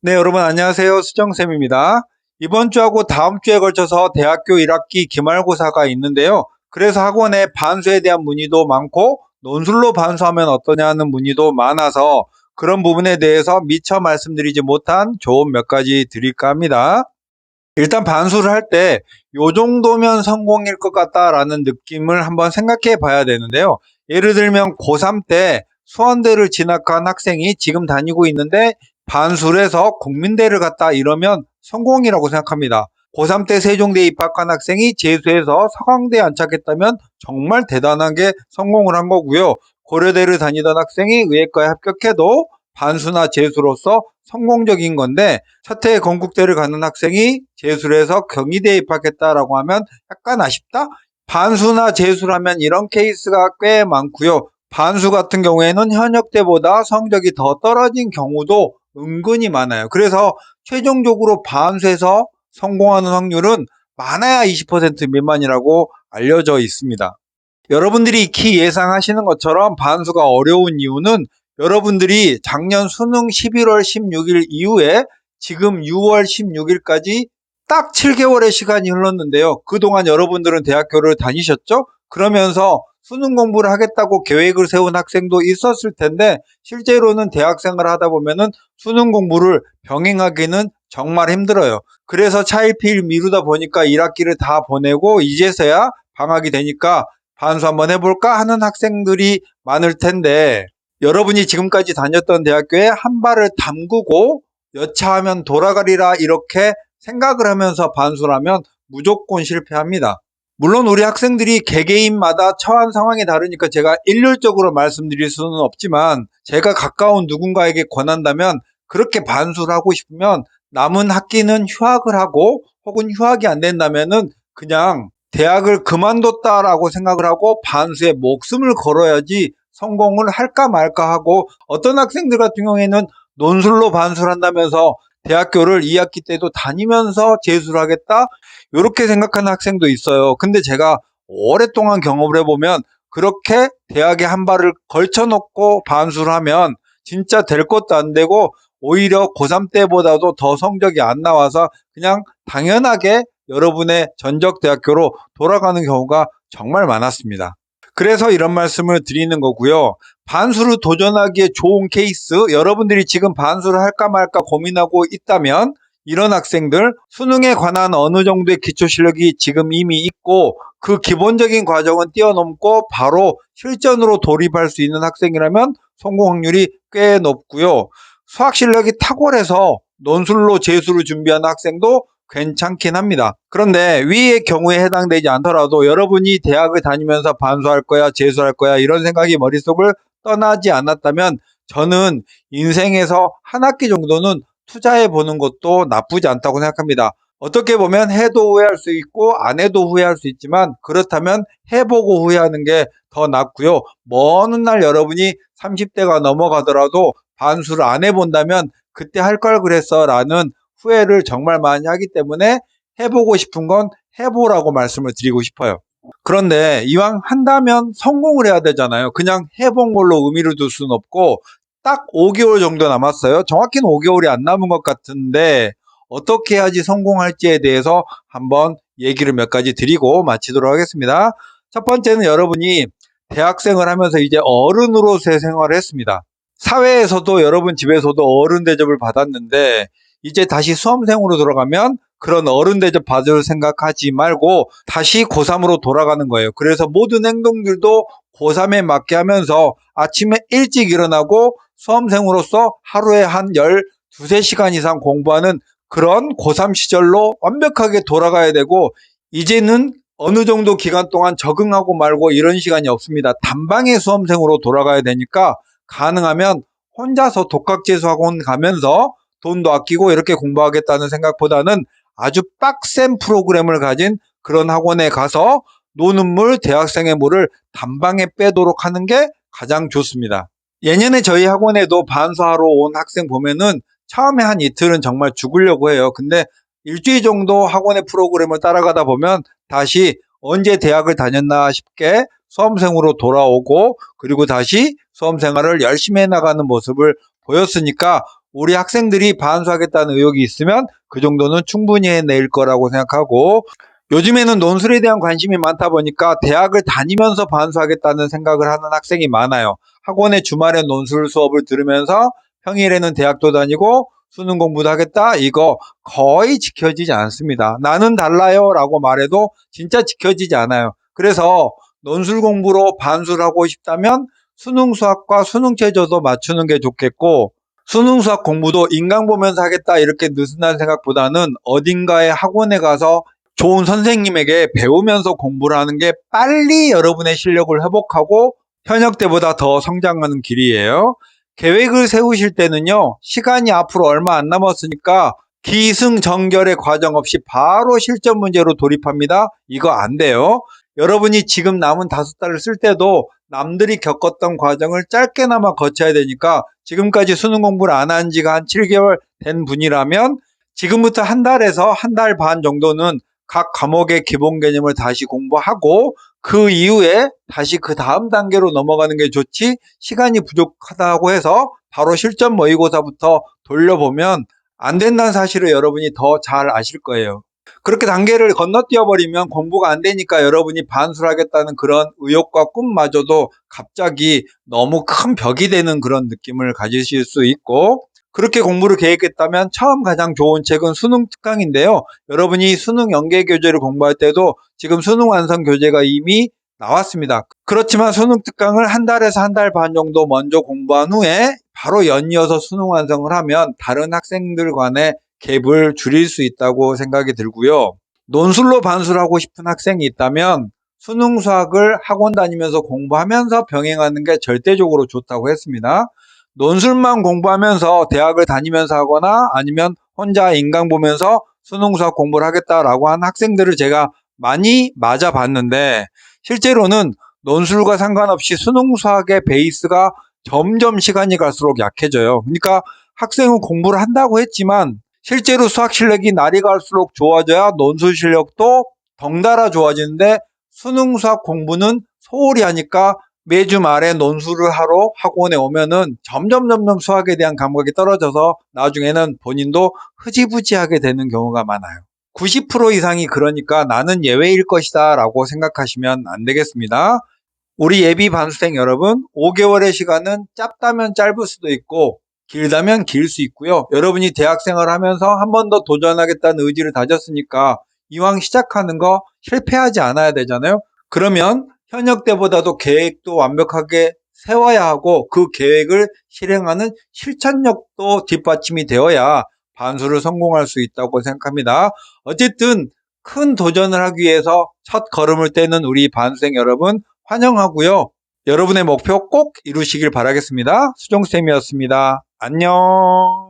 네, 여러분 안녕하세요. 수정쌤입니다. 이번 주하고 다음 주에 걸쳐서 대학교 1학기 기말고사가 있는데요. 그래서 학원에 반수에 대한 문의도 많고 논술로 반수하면 어떠냐는 문의도 많아서 그런 부분에 대해서 미처 말씀드리지 못한 조언 몇 가지 드릴까 합니다. 일단 반수를 할 때 요 정도면 성공일 것 같다라는 느낌을 한번 생각해 봐야 되는데요. 예를 들면 고3 때 수원대를 진학한 학생이 지금 다니고 있는데 반수를 해서 국민대를 갔다 이러면 성공이라고 생각합니다. 고3 때 세종대에 입학한 학생이 재수해서 서강대에 안착했다면 정말 대단한 게 성공을 한 거고요. 고려대를 다니던 학생이 의예과에 합격해도 반수나 재수로서 성공적인 건데, 차태의 건국대를 가는 학생이 재수를 해서 경희대에 입학했다라고 하면 약간 아쉽다? 반수나 재수라면 이런 케이스가 꽤 많고요. 반수 같은 경우에는 현역 때보다 성적이 더 떨어진 경우도 은근히 많아요. 그래서 최종적으로 반수해서 성공하는 확률은 많아야 20% 미만이라고 알려져 있습니다. 여러분들이 익히 예상하시는 것처럼 반수가 어려운 이유는 여러분들이 작년 수능 11월 16일 이후에 지금 6월 16일까지 딱 7개월의 시간이 흘렀는데요. 그동안 여러분들은 대학교를 다니셨죠? 그러면서 수능 공부를 하겠다고 계획을 세운 학생도 있었을 텐데 실제로는 대학생활을 하다 보면은 수능 공부를 병행하기는 정말 힘들어요. 그래서 차일피일 미루다 보니까 1학기를 다 보내고 이제서야 방학이 되니까 반수 한번 해볼까 하는 학생들이 많을 텐데, 여러분이 지금까지 다녔던 대학교에 한 발을 담그고 여차하면 돌아가리라 이렇게 생각을 하면서 반수를 하면 무조건 실패합니다. 물론 우리 학생들이 개개인마다 처한 상황이 다르니까 제가 일률적으로 말씀드릴 수는 없지만, 제가 가까운 누군가에게 권한다면 그렇게 반수를 하고 싶으면 남은 학기는 휴학을 하고, 혹은 휴학이 안 된다면은 그냥 대학을 그만뒀다라고 생각을 하고 반수에 목숨을 걸어야지 성공을 할까 말까 하고, 어떤 학생들 같은 경우에는 논술로 반수를 한다면서 대학교를 2학기 때도 다니면서 재수를 하겠다 이렇게 생각하는 학생도 있어요. 근데 제가 오랫동안 경험을 해보면 그렇게 대학에 한 발을 걸쳐놓고 반수를 하면 진짜 될 것도 안 되고 오히려 고3 때보다도 더 성적이 안 나와서 그냥 당연하게 여러분의 전적 대학교로 돌아가는 경우가 정말 많았습니다. 그래서 이런 말씀을 드리는 거고요. 반수를 도전하기에 좋은 케이스, 여러분들이 지금 반수를 할까 말까 고민하고 있다면 이런 학생들, 수능에 관한 어느 정도의 기초 실력이 지금 이미 있고 그 기본적인 과정은 뛰어넘고 바로 실전으로 돌입할 수 있는 학생이라면 성공 확률이 꽤 높고요. 수학 실력이 탁월해서 논술로 재수를 준비하는 학생도 괜찮긴 합니다. 그런데 위의 경우에 해당되지 않더라도 여러분이 대학을 다니면서 반수할 거야, 재수할 거야 이런 생각이 머릿속을 떠나지 않았다면 저는 인생에서 한 학기 정도는 투자해 보는 것도 나쁘지 않다고 생각합니다. 어떻게 보면 해도 후회할 수 있고 안 해도 후회할 수 있지만, 그렇다면 해보고 후회하는 게 더 낫고요. 먼 훗날 여러분이 30대가 넘어가더라도 반수를 안 해본다면 그때 할 걸 그랬어 라는 후회를 정말 많이 하기 때문에 해보고 싶은 건 해보라고 말씀을 드리고 싶어요. 그런데 이왕 한다면 성공을 해야 되잖아요. 그냥 해본 걸로 의미를 둘 수는 없고, 딱 5개월 정도 남았어요. 정확히는 5개월이 안 남은 것 같은데 어떻게 해야지 성공할지에 대해서 한번 얘기를 몇 가지 드리고 마치도록 하겠습니다. 첫 번째는 여러분이 대학생을 하면서 이제 어른으로서의 생활을 했습니다. 사회에서도 여러분 집에서도 어른 대접을 받았는데 이제 다시 수험생으로 돌아가면 그런 어른 대접 받을 생각하지 말고 다시 고3으로 돌아가는 거예요. 그래서 모든 행동들도 고3에 맞게 하면서 아침에 일찍 일어나고 수험생으로서 하루에 한 12~13시간 이상 공부하는 그런 고3 시절로 완벽하게 돌아가야 되고, 이제는 어느 정도 기간 동안 적응하고 말고 이런 시간이 없습니다. 단방에 수험생으로 돌아가야 되니까 가능하면 혼자서 독학재수학원 가면서 돈도 아끼고 이렇게 공부하겠다는 생각보다는 아주 빡센 프로그램을 가진 그런 학원에 가서 노는 물, 대학생의 물을 단방에 빼도록 하는 게 가장 좋습니다. 예년에 저희 학원에도 반수하러 온 학생 보면은 처음에 한 이틀은 정말 죽으려고 해요. 근데 일주일 정도 학원의 프로그램을 따라가다 보면 다시 언제 대학을 다녔나 싶게 수험생으로 돌아오고, 그리고 다시 수험생활을 열심히 해나가는 모습을 보였으니까 우리 학생들이 반수하겠다는 의욕이 있으면 그 정도는 충분히 해낼 거라고 생각하고, 요즘에는 논술에 대한 관심이 많다 보니까 대학을 다니면서 반수하겠다는 생각을 하는 학생이 많아요. 학원에 주말에 논술 수업을 들으면서 평일에는 대학도 다니고 수능 공부도 하겠다? 이거 거의 지켜지지 않습니다. 나는 달라요 라고 말해도 진짜 지켜지지 않아요. 그래서 논술 공부로 반수를 하고 싶다면 수능 수학과 수능 최저도 맞추는 게 좋겠고, 수능 수학 공부도 인강 보면서 하겠다 이렇게 느슨한 생각보다는 어딘가에 학원에 가서 좋은 선생님에게 배우면서 공부를 하는 게 빨리 여러분의 실력을 회복하고 현역 때보다 더 성장하는 길이에요. 계획을 세우실 때는요, 시간이 앞으로 얼마 안 남았으니까 기승전결의 과정 없이 바로 실전 문제로 돌입합니다. 이거 안 돼요. 여러분이 지금 남은 5달을 쓸 때도 남들이 겪었던 과정을 짧게나마 거쳐야 되니까, 지금까지 수능 공부를 안 한 지가 한 7개월 된 분이라면 지금부터 한 달에서 한 달 반 정도는 각 과목의 기본 개념을 다시 공부하고 그 이후에 다시 그 다음 단계로 넘어가는 게 좋지, 시간이 부족하다고 해서 바로 실전 모의고사부터 돌려보면 안 된다는 사실을 여러분이 더 잘 아실 거예요. 그렇게 단계를 건너뛰어 버리면 공부가 안 되니까 여러분이 반수를 하겠다는 그런 의욕과 꿈마저도 갑자기 너무 큰 벽이 되는 그런 느낌을 가지실 수 있고, 그렇게 공부를 계획했다면 처음 가장 좋은 책은 수능 특강인데요. 여러분이 수능 연계 교재를 공부할 때도 지금 수능 완성 교재가 이미 나왔습니다. 그렇지만 수능 특강을 한 달에서 한 달 반 정도 먼저 공부한 후에 바로 연이어서 수능 완성을 하면 다른 학생들 간의 갭을 줄일 수 있다고 생각이 들고요. 논술로 반수를 하고 싶은 학생이 있다면 수능 수학을 학원 다니면서 공부하면서 병행하는 게 절대적으로 좋다고 했습니다. 논술만 공부하면서 대학을 다니면서 하거나 아니면 혼자 인강 보면서 수능 수학 공부를 하겠다라고 하는 학생들을 제가 많이 맞아봤는데, 실제로는 논술과 상관없이 수능 수학의 베이스가 점점 시간이 갈수록 약해져요. 그러니까 학생은 공부를 한다고 했지만 실제로 수학 실력이 날이 갈수록 좋아져야 논술 실력도 덩달아 좋아지는데, 수능 수학 공부는 소홀히 하니까 매주 말에 논술을 하러 학원에 오면은 점점 수학에 대한 감각이 떨어져서 나중에는 본인도 흐지부지하게 되는 경우가 많아요. 90% 이상이 그러니까 나는 예외일 것이다 라고 생각하시면 안 되겠습니다. 우리 예비 반수생 여러분, 5개월의 시간은 짧다면 짧을 수도 있고 길다면 길 수 있고요. 여러분이 대학생활을 하면서 한 번 더 도전하겠다는 의지를 다졌으니까 이왕 시작하는 거 실패하지 않아야 되잖아요. 그러면 현역 때보다도 계획도 완벽하게 세워야 하고 그 계획을 실행하는 실천력도 뒷받침이 되어야 반수를 성공할 수 있다고 생각합니다. 어쨌든 큰 도전을 하기 위해서 첫 걸음을 떼는 우리 반수생 여러분 환영하고요. 여러분의 목표 꼭 이루시길 바라겠습니다. 수종쌤이었습니다. 안녕.